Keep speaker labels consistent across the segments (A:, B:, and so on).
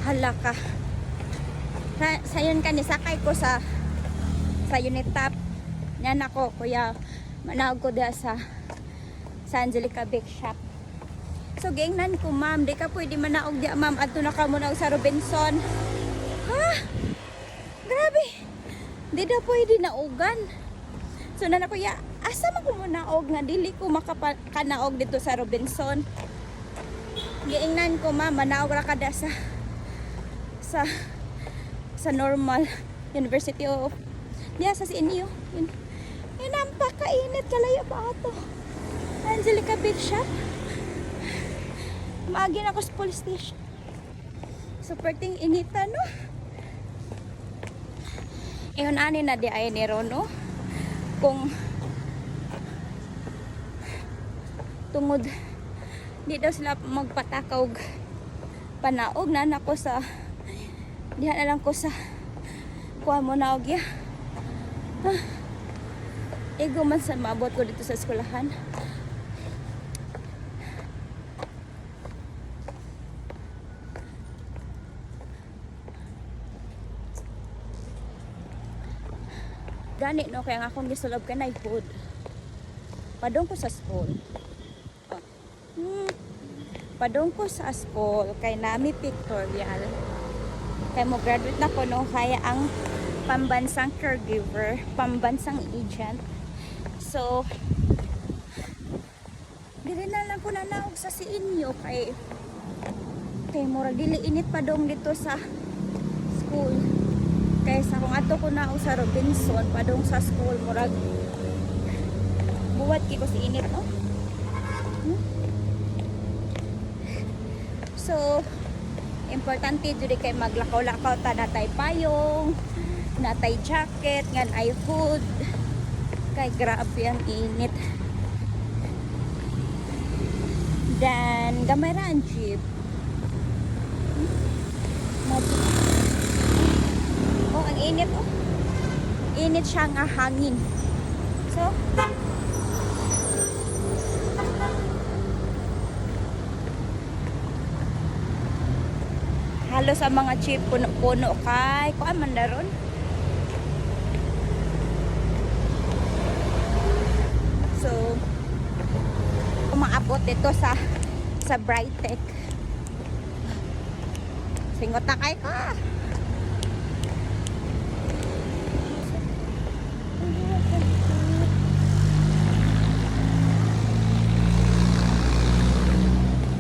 A: Hala ka. Sa yun ka nisakay ko sa unit top. Yan ako, kuya. Manawag ko da sa Angelica Bake Shop. So, gingnan ko, ma'am. Di ka pwede manaog di, ma'am. Ato na ka muna sa Robinson. Ha? Grabe. Di na pwede naugan. So, na kuya, asa man ko manaog nga dili ko makakanaog dito sa Robinson. Giingnan ko, ma'am. Manaog ra ka da sa normal University of diya sa inyo. Yun ang pakainit kalayo pa ato. Angelica Bake Shop. Maagin ako sa police station. Super ting inita, no? Iyon ani na di ay ni Rono. Kung tungod di daw sila magpatakaw panaog na nako sa diha na lang ko sa kuha mo na og ya. Ego man sa maabot ko dito sa eskwelahan. Gani no kaya nga akong gisulob ka na food. Padong ko sa school. Padong ko sa school kay nami pictorial. Kaya mo graduate na ko no kaya ang pambansang caregiver, pambansang agent. So dili na lang ko nanaog sa si inyo kay mura dili init padong dito sa school. Kaysa kung ato ko na sa Robinson padong sa school murag buwat kiko si init no. So importante jud kay maglakaw-lakaw ta natay payong, natay jacket, ngan ay food. Kay grabe ang init. Dan gamay ra ang jeep. Oh, ang init oh. Init siya nga hangin. So, halos ang mga jeep puno-puno kay kuan man daron. So, umaabot dito sa Brightech. Singot na kay ka.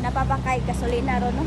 A: Napapakay gasolina ron no.